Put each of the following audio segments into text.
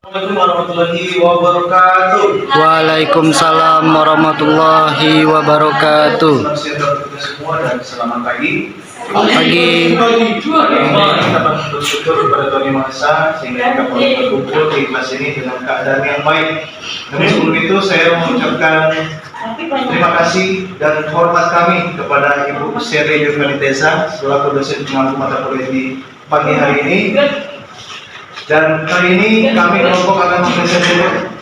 Assalamualaikum warahmatullahi wabarakatuh. Waalaikumsalam warahmatullahi wabarakatuh. Selamat siang untuk semua dan selamat pagi. Pagi. Kita bersyukur kepada Tuhan Yang Maha Esa sehingga kita boleh berkumpul di kelas ini dengan keadaan yang baik. Namun sebelum itu saya mengucapkan terima kasih dan hormat kami kepada Ibu Seri Yurvanitesa selaku dosen pengampu mata kuliah di pagi hari ini. Dan kali ini kami kelompok akan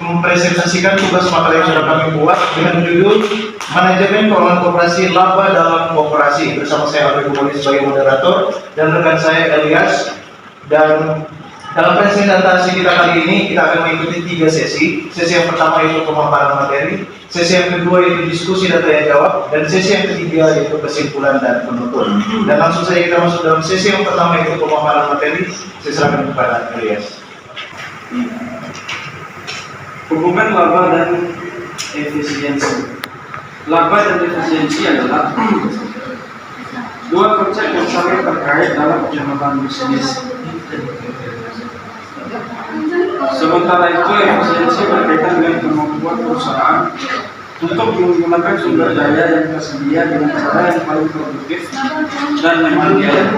mempresentasikan tugas makalah yang sudah kami buat dengan judul Manajemen Keuangan Koperasi Laba dalam Koperasi, bersama saya Alwi Bukoli sebagai moderator dan rekan saya Elias. Dan dalam presentasi kita kali ini kita akan mengikuti 3 sesi. Sesi yang pertama yaitu pemaparan materi, sesi yang kedua yaitu diskusi dan tanya jawab, dan sesi yang ketiga yaitu kesimpulan dan penutup. Dan langsung saja kita masuk dalam sesi yang pertama yaitu pemaparan materi. Saya serahkan kepada Elias. Hubungan laba dan efisiensi. Laba dan efisiensi adalah dua konsep yang saling terkait dalam pengembangan bisnis. Sementara itu, efisiensi berkaitan dengan kemampuan perusahaan untuk menggunakan sumber daya yang tersedia dengan cara yang paling produktif dan memadai.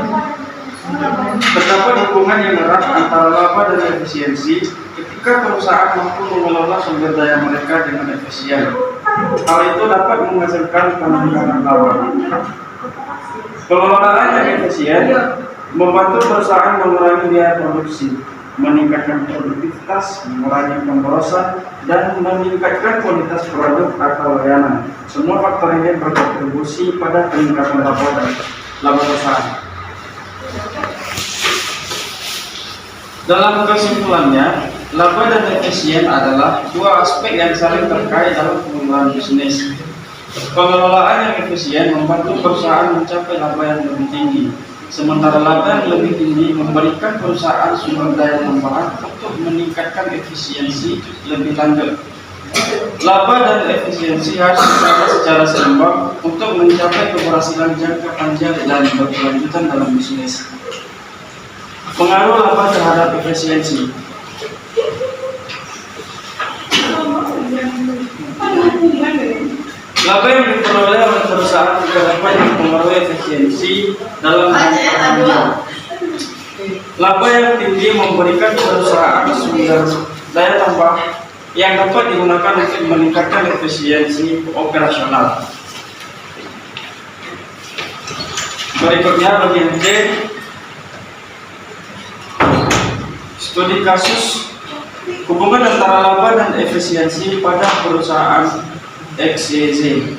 Terdapat hubungan yang erat antara laba dan efisiensi ketika perusahaan mampu mengelola sumber daya mereka dengan efisien. Hal itu dapat menghasilkan peningkatan laba. Pengelolaan yang efisien membantu perusahaan mengurangi biaya produksi, meningkatkan produktivitas, mengurangi pemborosan, dan meningkatkan kualitas produk atau layanan. Semua faktor ini berkontribusi pada peningkatan laba perusahaan. Dalam kesimpulannya, laba dan efisien adalah dua aspek yang saling terkait dalam pengembangan bisnis. Pengelolaan yang efisien membantu perusahaan mencapai laba yang lebih tinggi, sementara laba yang lebih tinggi memberikan perusahaan sumber daya tambahan untuk meningkatkan efisiensi lebih lanjut. Laba dan efisiensi harus dijaga secara seimbang untuk mencapai keberhasilan jangka panjang dan berkelanjutan dalam bisnis. Pengaruh laba terhadap efisiensi. Laba yang diperoleh oleh perusahaan juga dapat mempengaruhi efisiensi dalam hal. Laba yang tinggi memberikan perusahaan sumber daya tambah yang dapat digunakan untuk meningkatkan efisiensi operasional. Berikutnya bagian C, studi kasus hubungan antara laba dan efisiensi pada perusahaan XYZ.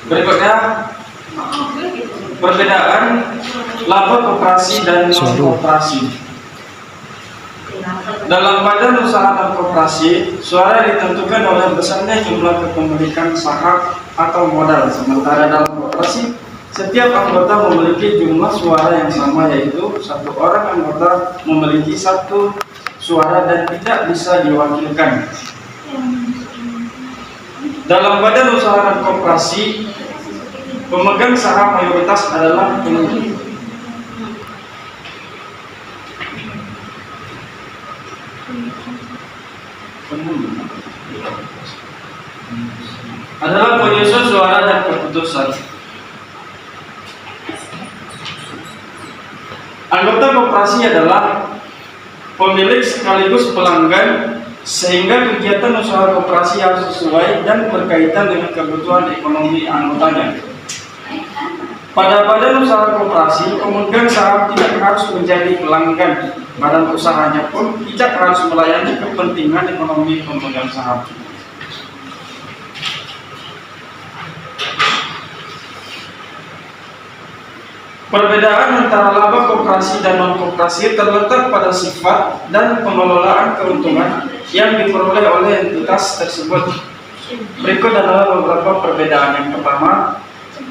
Berikutnya perbedaan laba koperasi dan non-koperasi. Dalam badan usaha dan koperasi, suara ditentukan oleh besarnya jumlah kepemilikan saham atau modal. Sementara dalam koperasi, setiap anggota memiliki jumlah suara yang sama, yaitu satu orang anggota memiliki satu suara dan tidak bisa diwakilkan. Dalam badan usaha dan koperasi, pemegang saham mayoritas adalah pengunjung. Adalah penyusun suara dan keputusan. Anggota koperasi adalah pemilik sekaligus pelanggan, sehingga kegiatan usaha koperasi harus sesuai dan berkaitan dengan kebutuhan ekonomi anggotanya. Pada badan usaha koperasi, pemegang saham tidak harus menjadi pelanggan. Badan usahanya pun tidak harus melayani kepentingan ekonomi pemegang saham. Perbedaan antara laba koperasi dan non-koperasi terletak pada sifat dan pengelolaan keuntungan yang diperoleh oleh entitas tersebut. Berikut adalah beberapa perbedaan. Yang pertama,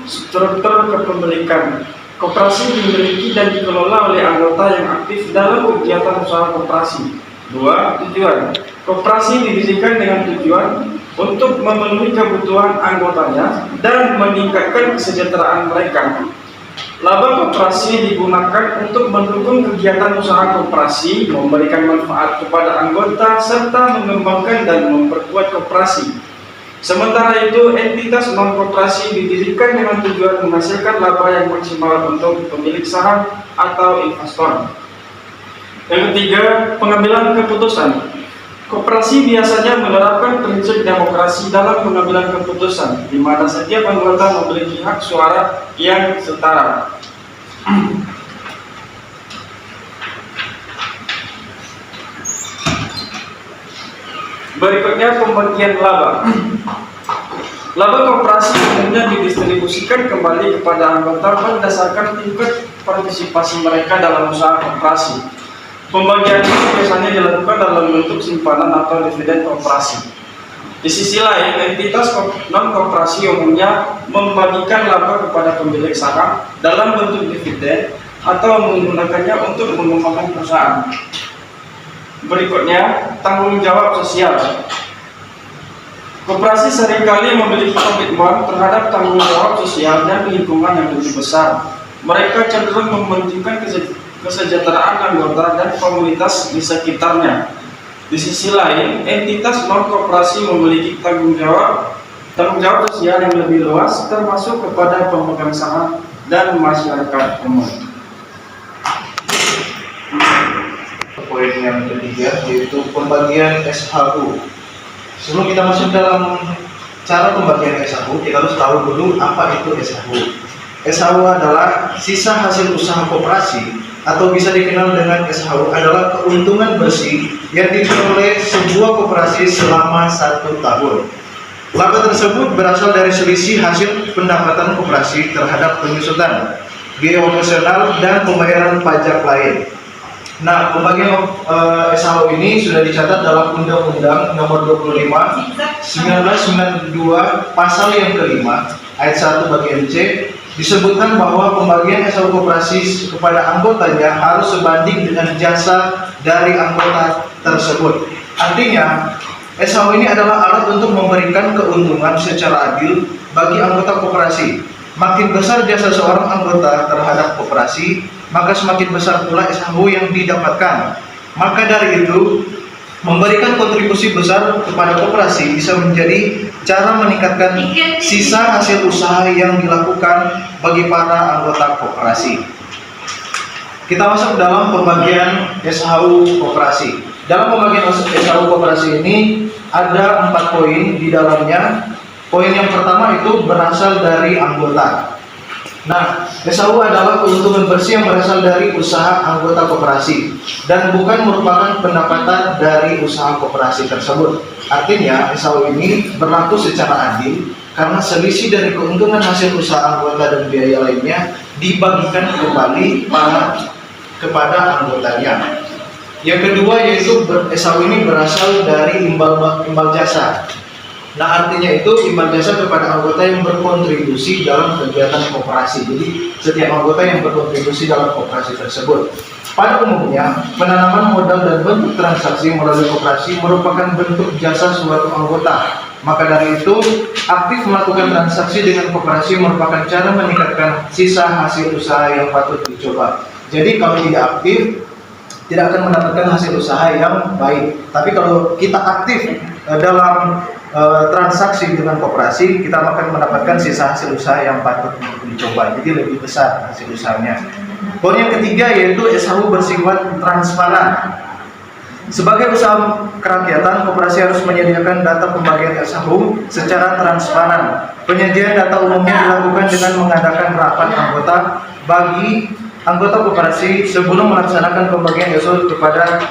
struktur kepemilikan. Koperasi dimiliki dan dikelola oleh anggota yang aktif dalam kegiatan usaha koperasi. 2. Tujuan. Koperasi didirikan dengan tujuan untuk memenuhi kebutuhan anggotanya dan meningkatkan kesejahteraan mereka. Laba koperasi digunakan untuk mendukung kegiatan usaha koperasi, memberikan manfaat kepada anggota, serta mengembangkan dan memperkuat koperasi. Sementara itu, entitas non-koperasi didirikan dengan tujuan menghasilkan laba yang maksimal untuk pemilik saham atau investor. Yang ketiga, pengambilan keputusan. Koperasi biasanya menerapkan prinsip demokrasi dalam pengambilan keputusan, di mana setiap anggota memiliki hak suara yang setara. Berikutnya pembagian laba. Laba koperasi umumnya didistribusikan kembali kepada anggota berdasarkan tingkat partisipasi mereka dalam usaha koperasi. Pembagian ini biasanya dilakukan dalam bentuk simpanan atau dividen koperasi. Di sisi lain, entitas non-koperasi umumnya membagikan laba kepada pemilik saham dalam bentuk dividen atau menggunakannya untuk mengembangkan perusahaan. Berikutnya, tanggung jawab sosial. Koperasi seringkali memiliki komitmen terhadap tanggung jawab sosial dan lingkungan yang lebih besar. Mereka cenderung mementingkan kesejahteraan anggota dan komunitas di sekitarnya. Di sisi lain, entitas non-koperasi memiliki tanggung jawab sosial yang lebih luas, termasuk kepada pemegang saham dan masyarakat umum. Poin yang ketiga yaitu pembagian SHU. Sebelum kita masuk dalam cara pembagian SHU, kita harus tahu dulu apa itu SHU. SHU adalah sisa hasil usaha koperasi, atau bisa dikenal dengan SHU adalah keuntungan bersih yang diperoleh sebuah koperasi selama 1 tahun. Laba tersebut berasal dari selisih hasil pendapatan koperasi terhadap penyusutan, biaya operasional, dan pembayaran pajak lain. Nah, pembagian SHU ini sudah dicatat dalam Undang-Undang Nomor 25 1992 Pasal yang kelima ayat 1 bagian C. Disebutkan bahwa pembagian SHU koperasi kepada anggotanya harus sebanding dengan jasa dari anggota tersebut. Artinya, SHU ini adalah alat untuk memberikan keuntungan secara adil bagi anggota koperasi. Makin besar jasa seorang anggota terhadap koperasi, maka semakin besar pula SHU yang didapatkan. Maka dari itu, memberikan kontribusi besar kepada koperasi bisa menjadi cara meningkatkan sisa hasil usaha yang dilakukan bagi para anggota koperasi. Kita masuk dalam pembagian SHU koperasi. Dalam pembagian SHU koperasi ini ada 4 poin di dalamnya. Poin yang pertama itu berasal dari anggota. Nah, SHU adalah keuntungan bersih yang berasal dari usaha anggota koperasi dan bukan merupakan pendapatan dari usaha koperasi tersebut. Artinya, SHU ini berlaku secara adil karena selisih dari keuntungan hasil usaha anggota dan biaya lainnya dibagikan kembali kepada anggotanya. Yang kedua yaitu SHU ini berasal dari imbal jasa. Nah, artinya itu imbal jasa kepada anggota yang berkontribusi dalam kegiatan koperasi. Jadi setiap anggota yang berkontribusi dalam koperasi tersebut. Pada umumnya, penanaman modal dan bentuk transaksi melalui koperasi merupakan bentuk jasa suatu anggota. Maka dari itu, aktif melakukan transaksi dengan koperasi merupakan cara meningkatkan sisa hasil usaha yang patut dicoba. Jadi kalau tidak aktif, tidak akan mendapatkan hasil usaha yang baik. Tapi kalau kita aktif dalam transaksi dengan koperasi, kita akan mendapatkan sisa hasil usaha yang patut dicoba. Jadi lebih besar hasil usahanya. Poin yang ketiga yaitu SHU bersifat transparan. Sebagai usaha kerakyatan, koperasi harus menyediakan data pembagian SHU secara transparan. Penyajian data umumnya dilakukan dengan mengadakan rapat anggota bagi anggota koperasi sebelum melaksanakan pembagian SHU kepada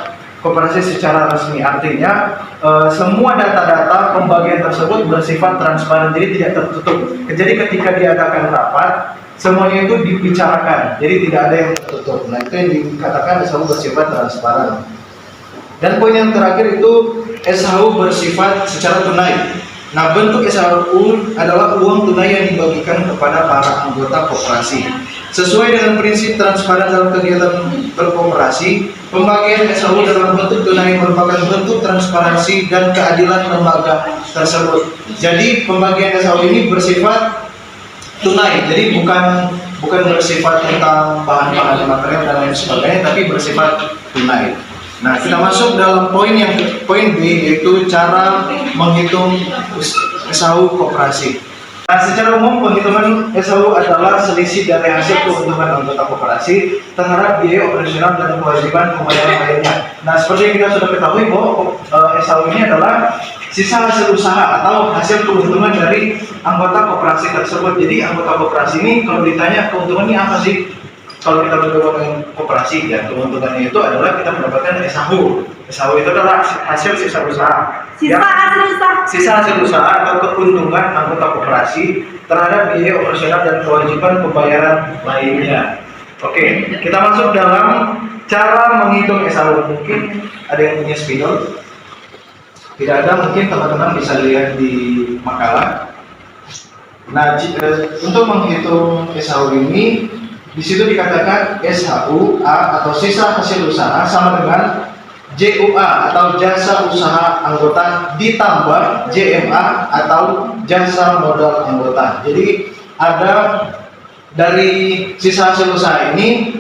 koperasi secara resmi. Artinya semua data-data pembagian tersebut bersifat transparan, jadi tidak tertutup. Jadi ketika diadakan rapat, semuanya itu dibicarakan, jadi tidak ada yang tertutup. Nah, itu yang dikatakan SHU bersifat transparan. Dan poin yang terakhir itu SHU bersifat secara tunai. Nah, bentuk SHU adalah uang tunai yang dibagikan kepada para anggota koperasi. Sesuai dengan prinsip transparan dalam kegiatan berkoperasi, pembagian SHU dalam bentuk tunai merupakan bentuk transparansi dan keadilan lembaga tersebut. Jadi pembagian SHU ini bersifat tunai, jadi bukan bukan bersifat tentang bahan-bahan material dan lain sebagainya, tapi bersifat tunai. Nah, kita masuk dalam poin B, yaitu cara menghitung SHU koperasi. Nah, secara umum penghitungan SHU adalah selisih dari hasil keuntungan anggota koperasi terhadap biaya operasional dan kewajiban pembayaran lainnya. Nah, seperti yang kita sudah ketahui bahwa SHU ini adalah sisa hasil usaha atau hasil keuntungan dari anggota koperasi tersebut. Jadi anggota koperasi ini kalau ditanya keuntungannya apa sih? Kalau kita berhubungan dengan koperasi, ya keuntungannya itu adalah kita mendapatkan SHU. SHU itu adalah hasil sisa usaha. Sisa hasil usaha atau keuntungan anggota koperasi terhadap biaya operasional dan kewajiban pembayaran lainnya. Oke, kita masuk dalam cara menghitung SHU. Mungkin ada yang punya spidol? Tidak ada, mungkin teman-teman bisa lihat di makalah. Nah, untuk menghitung SHU ini, di situ dikatakan SHUA atau sisa hasil usaha sama dengan JUA atau jasa usaha anggota ditambah JMA atau jasa modal anggota. Jadi ada dari sisa hasil usaha ini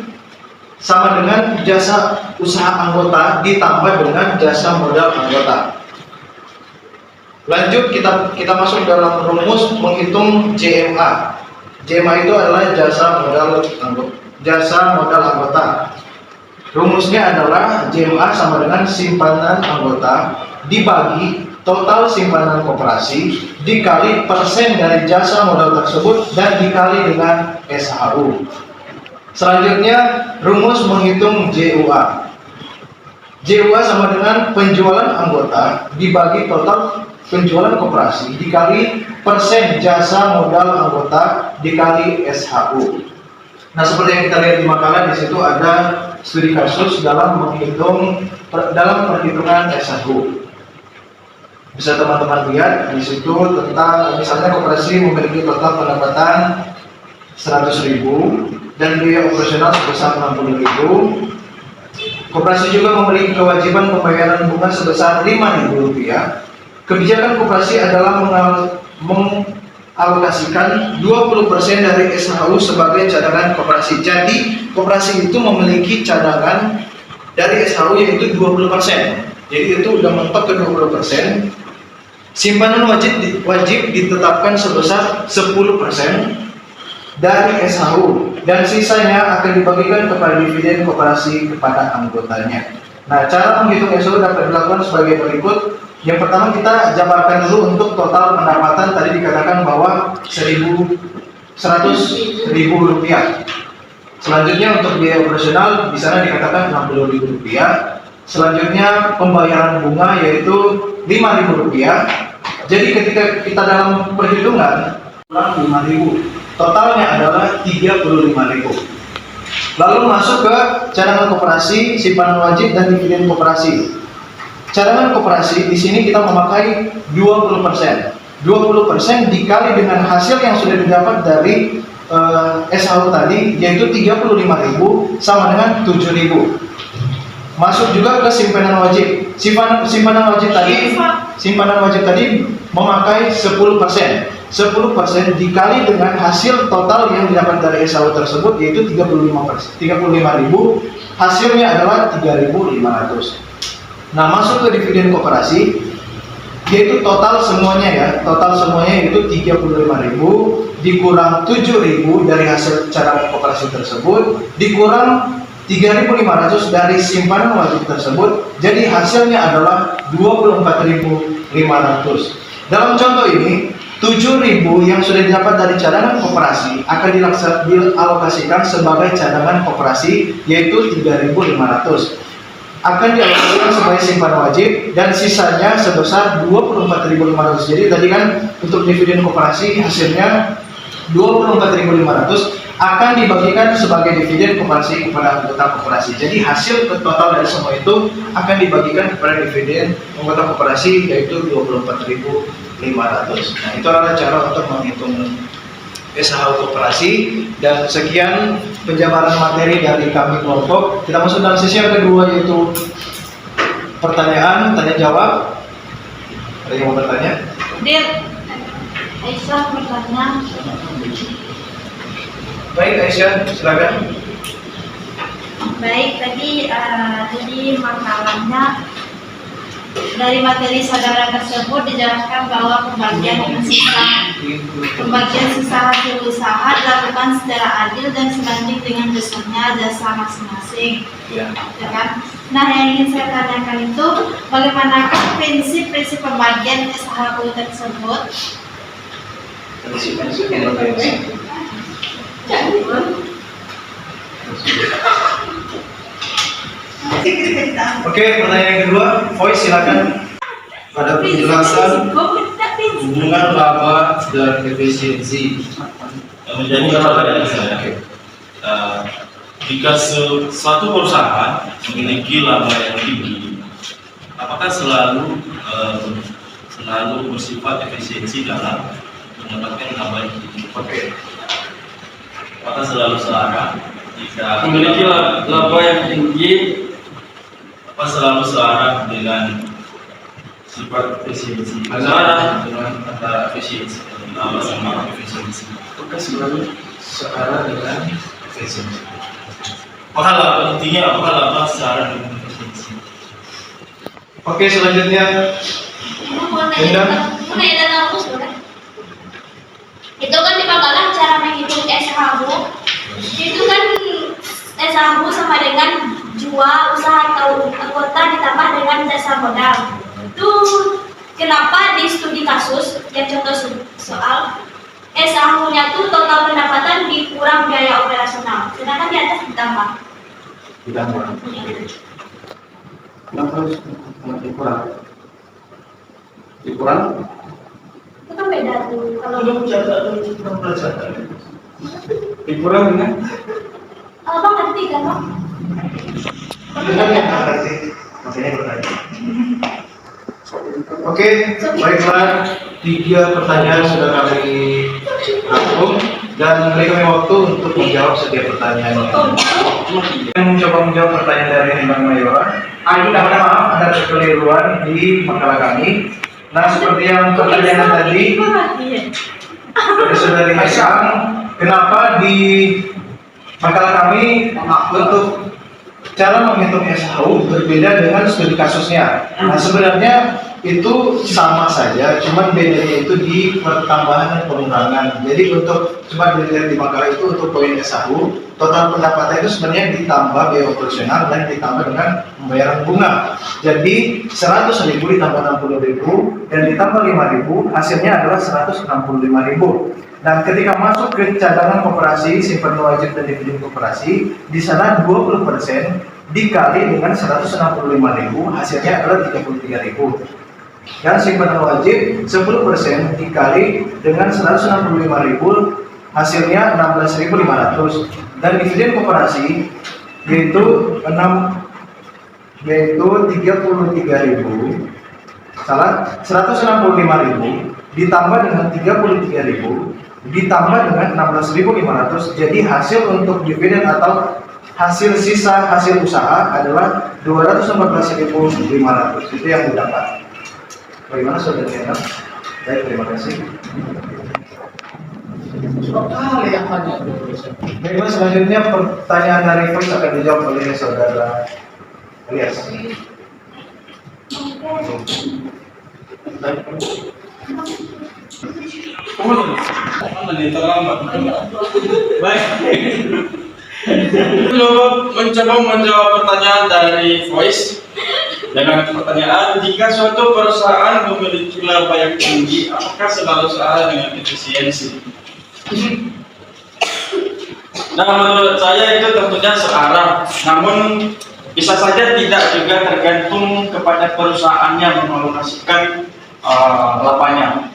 sama dengan jasa usaha anggota ditambah dengan jasa modal anggota. Lanjut kita masuk dalam rumus menghitung JMA. JMA itu adalah jasa modal anggota. Rumusnya adalah JMA sama dengan simpanan anggota dibagi total simpanan koperasi dikali persen dari jasa modal tersebut dan dikali dengan SHU. Selanjutnya rumus menghitung JUA. JUA sama dengan penjualan anggota dibagi total penjualan koperasi dikali persen jasa modal anggota dikali SHU. Nah, seperti yang kita lihat di makalah, di situ ada studi kasus dalam perhitungan SHU. Bisa teman-teman lihat di situ tentang misalnya koperasi memiliki total pendapatan 100.000 dan biaya operasional sebesar 60.000. Koperasi juga memiliki kewajiban pembayaran bunga sebesar Rp5.000. Kebijakan koperasi adalah mengalokasikan 20% dari SHU sebagai cadangan koperasi. Jadi, koperasi itu memiliki cadangan dari SHU yaitu 20%. Jadi itu udah mentok ke 20%. Simpanan wajib ditetapkan sebesar 10% dari SHU dan sisanya akan dibagikan kepada dividen koperasi kepada anggotanya. Nah, cara menghitung SHU dapat dilakukan sebagai berikut. Yang pertama kita jabarkan dulu untuk total pendapatan. Tadi dikatakan bahwa 100.000 rupiah. Selanjutnya untuk biaya operasional di sana dikatakan 60.000 rupiah. Selanjutnya pembayaran bunga yaitu 5.000 rupiah. Jadi ketika kita dalam perhitungan 5.000, totalnya adalah 35.000. Lalu masuk ke cadangan koperasi, simpanan wajib dan dividen koperasi. Cadangan koperasi di sini kita memakai 20%. 20% dikali dengan hasil yang sudah didapat dari SHU tadi yaitu 35.000 sama dengan 7.000. Masuk juga ke simpanan wajib. Simpanan wajib tadi memakai 10%. 10% dikali dengan hasil total yang didapat dari SHU tersebut yaitu 35.000. Hasilnya adalah 3.500. Nah, masuk ke dividen koperasi yaitu total semuanya itu 35.000 dikurang 7.000 dari hasil cadangan koperasi tersebut dikurang 3.500 dari simpanan wajib tersebut, jadi hasilnya adalah 24.500. Dalam contoh ini 7.000 yang sudah didapat dari cadangan koperasi akan dialokasikan sebagai cadangan koperasi yaitu 3.500 akan dialokasikan sebagai simpanan wajib dan sisanya sebesar 24.500. Jadi tadi kan untuk dividen koperasi hasilnya 24.500 akan dibagikan sebagai dividen koperasi kepada anggota koperasi. Jadi hasil total dari semua itu akan dibagikan kepada dividen anggota koperasi yaitu 24.500. Nah, itu adalah cara untuk menghitung SHU koperasi. Dan sekian penjabaran materi dari kami kelompok. Kita masuk dalam sesi yang kedua yaitu pertanyaan, tanya jawab. Ada yang mau bertanya? Aisyah bertanya. Baik, Aisyah, silakan. Baik, tadi jadi makalahnya dari materi saudara tersebut dijelaskan bahwa pembagian sisa hasil usaha dilakukan secara adil dan sebanding dengan besarnya jasa masing-masing. Ya. Ya kan? Nah, yang ingin saya tanyakan itu bagaimanakah prinsip-prinsip pembagian SHU tersebut? Prinsip-prinsip pembagian. Oke, pertanyaan yang kedua, Voice silakan. Pada penjelasan hubungan laba dan efisiensi menjadi pertanyaan saya. Jika suatu perusahaan memiliki laba yang tinggi, apakah selalu bersifat efisiensi dalam mendapatkan laba yang tinggi? Oke. Apakah selalu searah jika Memiliki laba yang tinggi, apa selalu searah dengan sifat efisiensi? Searah. Dengan antara efisiensi laba sama efisiensi. apakah selalu Sekarang dengan efisiensi. Apakah laba intinya apakah laba searah dengan efisiensi? Oke, selanjutnya Itu kan di Bangkalan cara menghitung SHU itu kan SHU sama dengan jual usaha atau anggota ditambah dengan dasar modal. Itu kenapa di studi kasus yang contoh soal SHU-nya tuh total pendapatan dikurang biaya operasional, sedangkan di atas ditambah. Ditambah. kenapa harus dikurang? Dikurang? Itu kan beda tuh kalau Belum catat, belum belajar. Dikurang dengan? abang ngerti kan bang? Benar ya, berarti makanya bertanya. Oke, baiklah, 3 pertanyaan sudah kami rangkum dan beri kami waktu untuk menjawab setiap pertanyaannya. Yang mencoba menjawab pertanyaan dari Bang Mayora, maaf ada kekeliruan di makalah kami. Nah, seperti yang pertanyaan tadi dari saudari Aisyah, kenapa di makalah kami untuk cara menghitung SHU berbeda dengan studi kasusnya. Nah, sebenarnya itu sama saja, cuman bedanya itu di pertambahan dan pengurangan. Jadi untuk cuma dilihat di makalah itu untuk poin SHU, total pendapatan itu sebenarnya ditambah biaya operasional dan ditambah dengan pembayaran bunga. Jadi 100.000 ditambah 60.000 dan ditambah 5.000, hasilnya adalah 165.000. Dan ketika masuk ke cadangan koperasi, simpanan wajib dan dividen koperasi, di sana 20% dikali dengan 165.000, hasilnya adalah 33.000. Dan simpanan wajib 10% dikali dengan 165.000, hasilnya 16.500. Dan dividen koperasi yaitu 33.000, 165.000 ditambah dengan 33.000 ditambah dengan 16.500, jadi hasil untuk dividen atau hasil sisa hasil usaha adalah 214.500. Itu yang didapat. Bagaimana saudara Hendra? Baik, terima kasih. Bagaimana selanjutnya pertanyaan dari Voice akan dijawab oleh saudara Elias. Baik. Mencoba menjawab pertanyaan dari Voice dengan pertanyaan, jika suatu perusahaan memiliki laba yang tinggi, apakah selalu searah dengan efisiensi? Nah, menurut saya itu tentunya searah, namun bisa saja tidak, juga tergantung kepada perusahaan yang mengalokasikan labanya.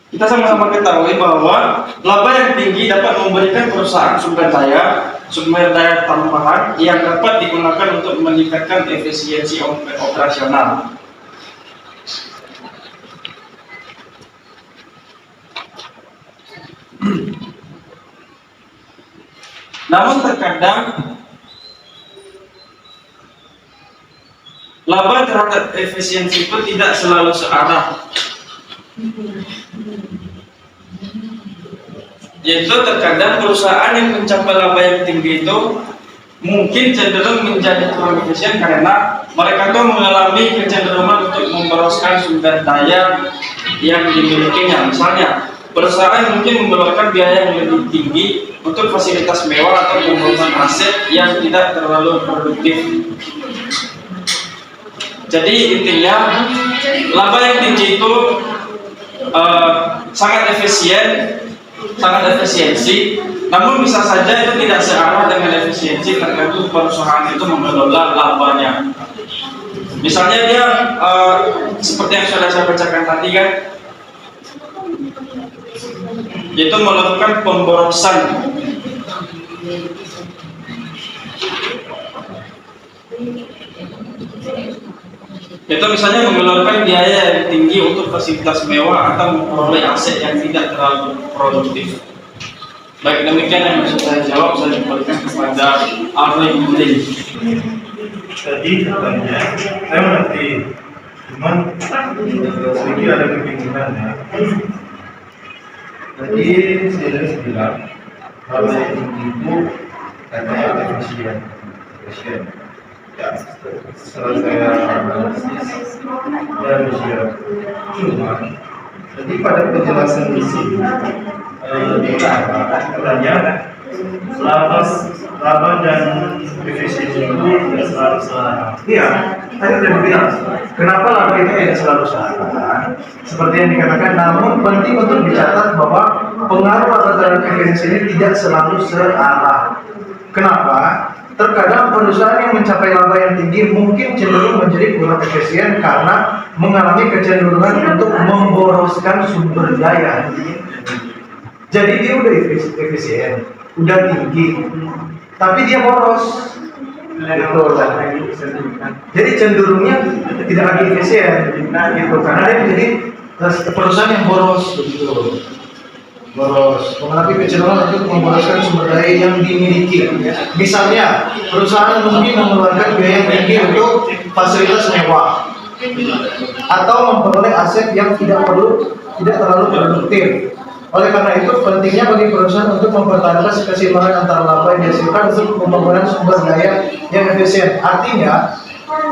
Kita sama-sama ketahui bahwa laba yang tinggi dapat memberikan perusahaan sumber daya tambahan yang dapat digunakan untuk meningkatkan efisiensi operasional. Namun terkadang laba terhadap efisiensi itu tidak selalu searah. Yaitu terkadang perusahaan yang mencapai laba yang tinggi itu mungkin cenderung menjadi kurang efisien karena mereka tuh mengalami kecenderungan untuk memboroskan sumber daya yang dimilikinya. Misalnya, perusahaan mungkin mengeluarkan biaya yang lebih tinggi untuk fasilitas mewah atau pembangunan aset yang tidak terlalu produktif. Jadi intinya, laba yang tinggi itu sangat efisiensi, namun bisa saja itu tidak searah dengan efisiensi tergantung perusahaan itu mengelola labanya. Misalnya dia seperti yang sudah saya bacakan tadi kan, yaitu melakukan pemborosan. Itu misalnya mengeluarkan biaya yang tinggi untuk fasilitas mewah atau memperoleh aset yang tidak terlalu produktif. Baik, demikian yang bisa saya jawab. Saya kembalikan kepada Arlene Mudin. Tadi katanya, saya mengerti, cuman sedikit ada kebingungan ya. Tadi saya bilang kalau yang tinggi itu katanya efisien. Ya, setelah saya analisis, ya efisien. Cuma jadi pada penjelasan di sini katanya laba dan efisiensi itu tidak selalu searah. Iya, tadi sudah dibilang. Kenapa laba itu tidak selalu searah? Seperti yang dikatakan, namun penting untuk dicatat bahwa pengaruh terhadap efisiensi ini tidak selalu searah. Kenapa? Terkadang perusahaan yang mencapai laba yang tinggi mungkin cenderung menjadi kurang efisien karena mengalami kecenderungan untuk memboroskan sumber daya. Jadi dia udah efisien, udah tinggi, tapi dia boros. Jadi cenderungnya tidak lagi efisien, gitu. Karena dia menjadi perusahaan yang boros, begitu. Boros, mengalami kecenderungan untuk memboroskan sumber daya yang dimiliki. Misalnya, perusahaan mungkin mengeluarkan biaya yang tinggi untuk fasilitas mewah, atau memperoleh aset yang tidak terlalu produktif. Oleh karena itu, pentingnya bagi perusahaan untuk mempertahankan keseimbangan antara laba yang dihasilkan untuk pembangunan sumber daya yang efisien. Artinya,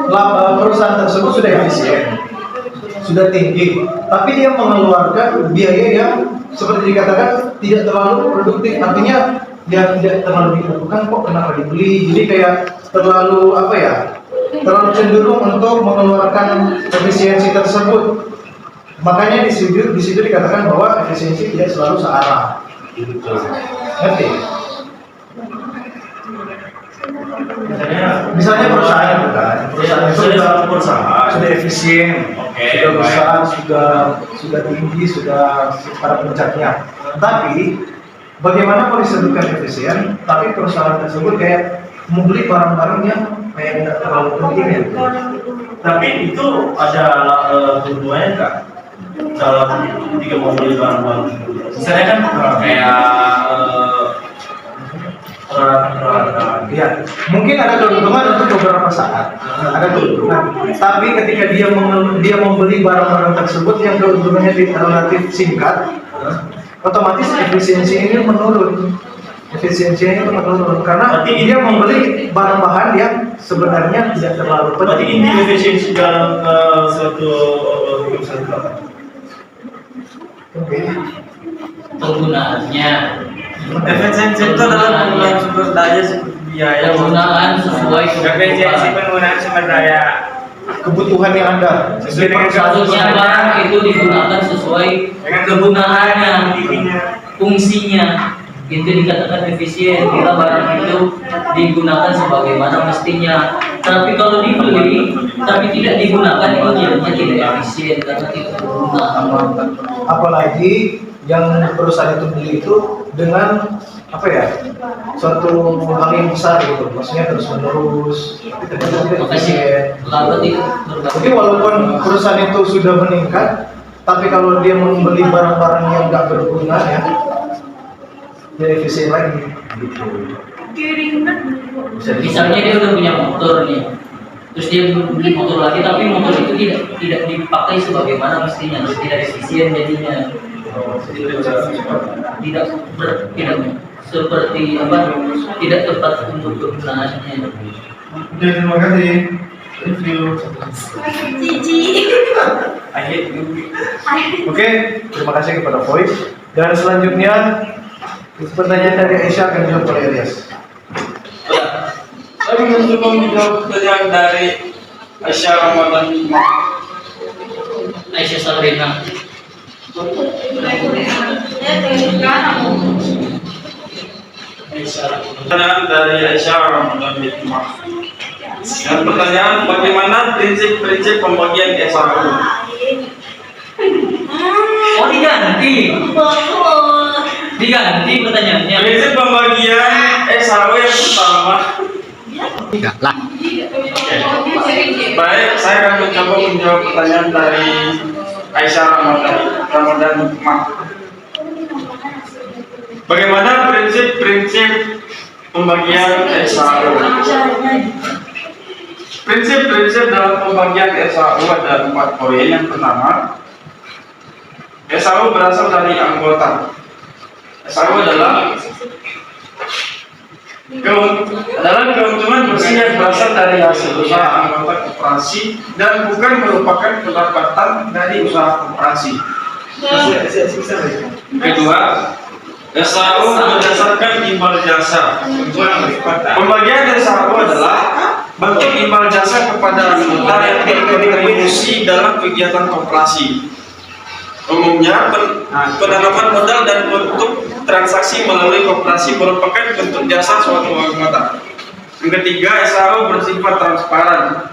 laba perusahaan tersebut sudah efisien, sudah tinggi, tapi dia mengeluarkan biaya yang seperti dikatakan tidak terlalu produktif. Artinya dia tidak terlalu dibutuhkan, kok kenapa dibeli? Jadi kayak terlalu terlalu cenderung untuk mengeluarkan efisiensi tersebut. Makanya di situ dikatakan bahwa efisiensi tidak selalu searah. Ngerti? Misalnya perusahaan sudah efisien, sudah besar, sudah tinggi, sudah pada puncaknya. Tapi bagaimana mau disebutkan efisien, tapi perusahaan tersebut kayak membeli barang-barang yang kayak tidak terlalu penting ya. Tapi itu ada hubungannya nggak dalam ketika mau beli barang-barang? Misalnya kan kayak peralatan. Ya, mungkin ada keuntungan untuk beberapa saat, ada keuntungan. Tapi ketika dia membeli barang-barang tersebut yang keuntungannya relatif singkat, otomatis efisiensi ini menurun. Efisiensinya itu menurun karena dia membeli bahan-bahan yang sebenarnya tidak terlalu penting. Berarti inti efisiensi dalam suatu usaha apa? Penggunaannya. Efisiensi itu adalah penggunaan sumber daya seperti biaya. Penggunaan sesuai Efisiensi penggunaan sumber daya. Kebutuhan yang ada sesuai dengan Seharusnya barang itu digunakan sesuai kegunaannya, fungsinya. Itu dikatakan efisien bila barang itu digunakan sebagaimana mestinya. Tapi kalau dibeli tapi tidak digunakan, itu jadinya tidak efisien karena tidak berguna. Apalagi yang perusahaan itu beli itu dengan suatu hal yang besar gitu, maksudnya terus menerus, tapi ternyata tidak efisien. Jadi walaupun perusahaan itu sudah meningkat, tapi kalau dia membeli barang-barang yang nggak berguna ya, dia efisien lagi. Gitu. Misalnya dia udah punya motor nih, terus dia beli motor lagi, tapi motor itu tidak dipakai sebagaimana mestinya, tidak efisien jadinya, tidak seperti apa, tidak tepat untuk kegunaannya. Oke, terima kasih. Thank you. Cici. Oke, terima kasih kepada Boy. Dan selanjutnya pertanyaan dari Aisyah akan dijawab oleh Elias. Saya mencoba menjawab pertanyaan dari Aisyah Ramadan Hikmah. Aisyah Sabrina. Pertanyaan dari Aisyah Ramadan Hikmah. Dan pertanyaan, bagaimana prinsip-prinsip pembagian SHU? Oh, diganti pertanyaannya. Prinsip pembagian SHU yang pertama. Enggak lah. Baik, saya akan mencoba menjawab pertanyaan dari Aisyah Ramadan Hikmah. Bagaimana prinsip-prinsip pembagian SHU? Prinsip-prinsip dalam pembagian SHU ada 4 poin. Yang pertama, SHU berasal dari anggota. SHU adalah keuntungan bersih yang berasal dari hasil usaha anggota koperasi dan bukan merupakan pendapatan dari usaha koperasi. Kedua, SHU berdasarkan imbal jasa. Pembagian SHU adalah bentuk imbal jasa kepada anggota yang berkontribusi dalam kegiatan koperasi. Umumnya, penanaman modal dan bentuk transaksi melalui koperasi merupakan bentuk jasa suatu anggota. Yang ketiga, SHU bersifat transparan.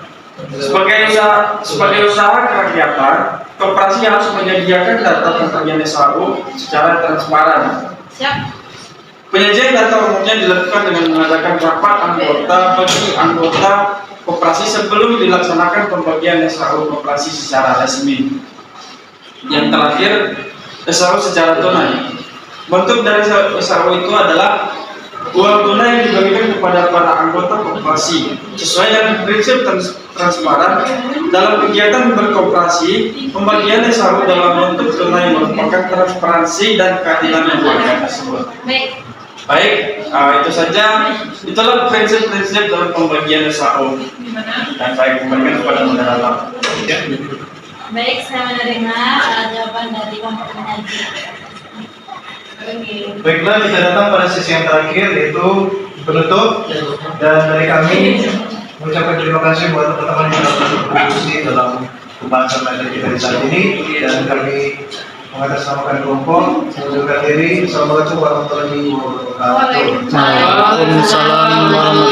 Sebagai usaha kerakyatan, koperasi harus menyediakan data pembagian SHU secara transparan. Penyajian data umumnya dilakukan dengan mengadakan rapat anggota bagi anggota koperasi sebelum dilaksanakan pembagian SHU koperasi secara resmi. Yang terakhir, SHU secara tunai. Bentuk dari SHU itu adalah uang tunai yang dibagikan kepada para anggota koperasi sesuai dengan prinsip transparan. Dalam kegiatan berkoperasi, pembagian SHU dalam bentuk tunai merupakan transparansi dan keadilan yang warga tersebut. Baik, itu saja. Itulah prinsip-prinsip dalam pembagian SHU. Dan saya kembalikan kepada moderator. Baik, saya menerima jawaban dari kelompok penyaji. Baiklah, kita datang pada sesi yang terakhir, yaitu penutup. Dan dari kami mengucapkan terima kasih buat teman-teman yang telah berkontribusi dalam pembahasan materi kita di saat ini. Dan kami mengatasnamakan kelompok mengundurkan diri. Assalamualaikum warahmatullahi wabarakatuh. Waalaikumsalam warahmatullahi